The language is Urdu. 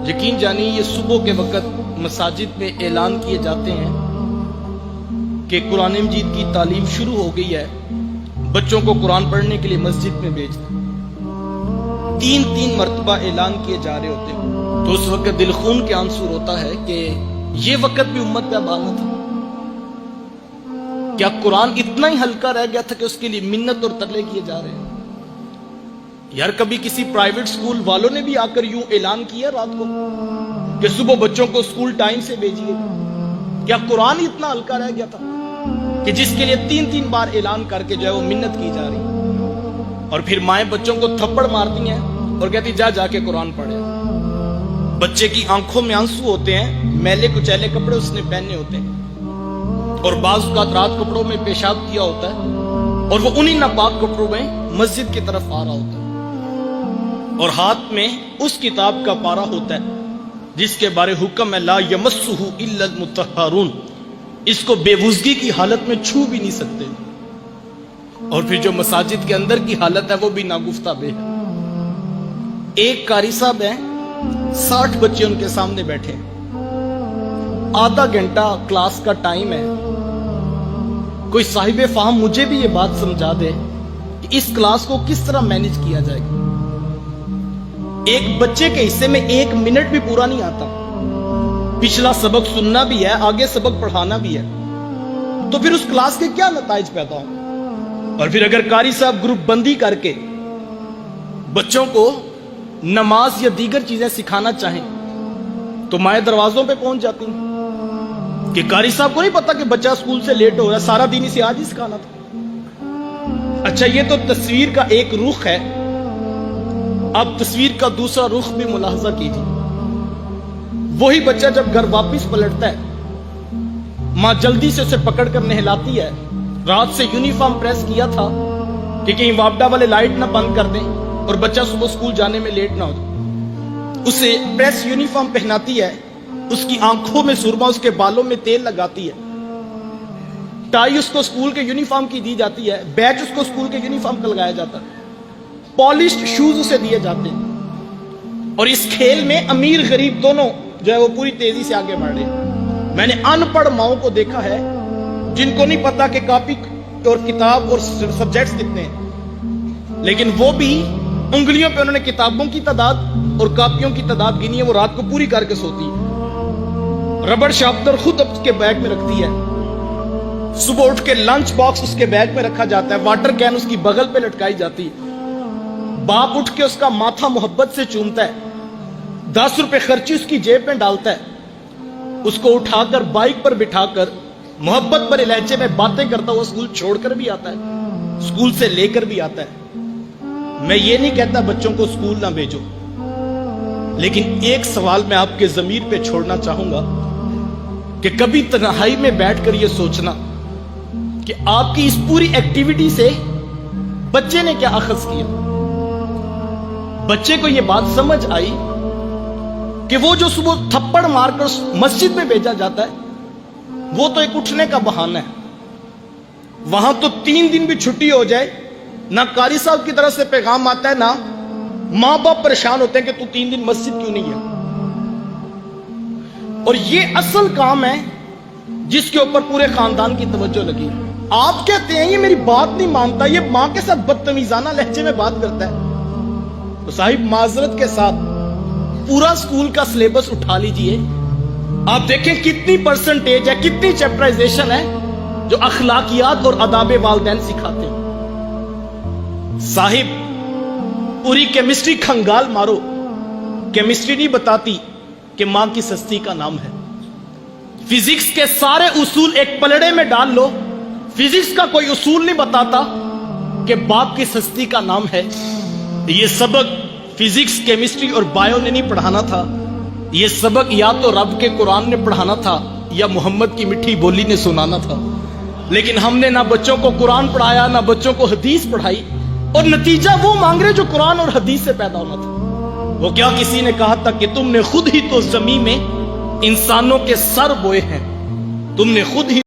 یقین جانیے یہ صبح کے وقت مساجد میں اعلان کیے جاتے ہیں کہ قرآن مجید کی تعلیم شروع ہو گئی ہے، بچوں کو قرآن پڑھنے کے لیے مسجد میں بھیج دیں۔ تین مرتبہ اعلان کیے جا رہے ہوتے ہیں تو اس وقت دل خون کے آنسو روتا ہے کہ یہ وقت بھی امت پہ اب آنا تھا۔ کیا قرآن اتنا ہی ہلکا رہ گیا تھا کہ اس کے لیے منت اور ترلے کیے جا رہے ہیں؟ یار کبھی کسی پرائیویٹ سکول والوں نے بھی آ کر یوں اعلان کیا رات کو کہ صبح بچوں کو سکول ٹائم سے بھیجیے؟ کیا قرآن اتنا ہلکا رہ گیا تھا کہ جس کے لیے تین بار اعلان کر کے جو ہے وہ منت کی جا رہی، اور پھر مائیں بچوں کو تھپڑ مارتی ہیں اور کہتی جا کے قرآن پڑھے۔ بچے کی آنکھوں میں آنسو ہوتے ہیں، میلے کچیلے کپڑے اس نے پہنے ہوتے ہیں، اور بعض اوقات رات کپڑوں میں پیشاب کیا ہوتا ہے اور وہ انہی ناپاک کپڑوں میں مسجد کی طرف آ رہا ہوتا ہے، اور ہاتھ میں اس کتاب کا پارا ہوتا ہے جس کے بارے حکم ہے لا یمسہ الا المطہرون، اس کو بے وضوئی کی حالت میں چھو بھی نہیں سکتے، اور پھر جو مساجد کے اندر کی حالت ہے وہ بھی ناگفتہ بے ہے۔ ایک قاری صاحب ہیں، 60 بچے ان کے سامنے بیٹھے، آدھا گھنٹہ کلاس کا ٹائم ہے، کوئی صاحب فہم مجھے بھی یہ بات سمجھا دے کہ اس کلاس کو کس طرح مینج کیا جائے گا۔ ایک بچے کے حصے میں 1 منٹ بھی پورا نہیں آتا، پچھلا سبق سننا بھی ہے، آگے سبق پڑھانا بھی ہے، تو پھر اس کلاس کے کیا نتائج پیدا ہوں؟ اور پھر اگر قاری صاحب گروپ بندی کر کے بچوں کو نماز یا دیگر چیزیں سکھانا چاہیں تو مائیں دروازوں پہ پہنچ جاتی ہیں کہ قاری صاحب کو نہیں پتا کہ بچہ اسکول سے لیٹ ہو رہا ہے، سارا دن اسے آج ہی سکھانا تھا۔ اچھا یہ تو تصویر کا ایک رخ ہے، اب تصویر کا دوسرا رخ بھی ملاحظہ کیجیے۔ وہی بچہ جب گھر واپس پلٹتا ہے، ماں جلدی سے اسے پکڑ کر نہلاتی ہے، رات سے یونیفارم پریس کیا تھا کہ کہیں واپڈا والے لائٹ نہ بند کر دیں اور بچہ صبح اسکول جانے میں لیٹ نہ ہو جائے، اسے پریس یونیفارم پہناتی ہے، اس کی آنکھوں میں سرما، اس کے بالوں میں تیل لگاتی ہے، ٹائی اس کو اسکول کے یونیفارم کی دی جاتی ہے، بیج اس کو اسکول کے یونیفارم کا لگایا جاتا ہے، پالشڈ شوز اسے دیے جاتے ہیں، اور اس کھیل میں امیر غریب دونوں جو ہے وہ پوری تیزی سے آگے بڑھ رہے ہیں۔ میں نے ان پڑھ ماؤں کو دیکھا ہے جن کو نہیں پتا کہ کاپی اور کتاب اور سبجیکٹس کتنے ہیں، لیکن وہ بھی انگلیوں پہ انہوں نے کتابوں کی تعداد اور کاپیوں کی تعداد گنی ہے، وہ رات کو پوری کر کے سوتی ہے، ربڑ شارپنر خود اس کے بیگ میں رکھتی ہے، صبح اٹھ کے لنچ باکس اس کے بیگ میں رکھا جاتا ہے، واٹر کین اس کی بغل پہ لٹکائی جاتی ہے، باپ اٹھ کے اس کا ماتھا محبت سے چومتا ہے، 10 روپے خرچی اس کی جیب میں ڈالتا ہے، اس کو اٹھا کر بائک پر بٹھا کر محبت بھرے لہجے میں باتیں کرتا ہوا اسکول چھوڑ کر بھی آتا ہے، اسکول سے لے کر بھی آتا ہے۔ میں یہ نہیں کہتا بچوں کو اسکول نہ بھیجو، لیکن ایک سوال میں آپ کے ضمیر پہ چھوڑنا چاہوں گا کہ کبھی تنہائی میں بیٹھ کر یہ سوچنا کہ آپ کی اس پوری ایکٹیویٹی سے بچے نے کیا اخذ کیا؟ بچے کو یہ بات سمجھ آئی کہ وہ جو صبح تھپڑ مار کر مسجد میں بھیجا جاتا ہے وہ تو ایک اٹھنے کا بہانہ ہے، وہاں تو 3 دن بھی چھٹی ہو جائے نہ قاری صاحب کی طرف سے پیغام آتا ہے، نہ ماں باپ پریشان ہوتے ہیں کہ تو 3 دن مسجد کیوں نہیں ہے۔ اور یہ اصل کام ہے جس کے اوپر پورے خاندان کی توجہ لگی۔ آپ کہتے ہیں یہ میری بات نہیں مانتا، یہ ماں کے ساتھ بدتمیزانہ لہجے میں بات کرتا ہے، تو صاحب معذرت کے ساتھ پورا سکول کا سلیبس اٹھا لیجئے، آپ دیکھیں کتنی پرسنٹیج ہے، کتنی چیپٹرائزیشن ہے جو اخلاقیات اور آداب والدین سکھاتے ہیں۔ صاحب پوری کیمسٹری کھنگال مارو، کیمسٹری نہیں بتاتی کہ ماں کی سستی کا نام ہے، فزکس کے سارے اصول ایک پلڑے میں ڈال لو، فزکس کا کوئی اصول نہیں بتاتا کہ باپ کی سستی کا نام ہے۔ یہ سبق فزکس، کیمسٹری اور بایو نے نہیں پڑھانا تھا، یہ سبق یا تو رب کے قرآن نے پڑھانا تھا یا محمد کی میٹھی بولی نے سنانا تھا، لیکن ہم نے نہ بچوں کو قرآن پڑھایا نہ بچوں کو حدیث پڑھائی، اور نتیجہ وہ مانگ رہے جو قرآن اور حدیث سے پیدا ہونا تھا۔ وہ کیا کسی نے کہا تھا کہ تم نے خود ہی تو زمین میں انسانوں کے سر بوئے ہیں، تم نے خود ہی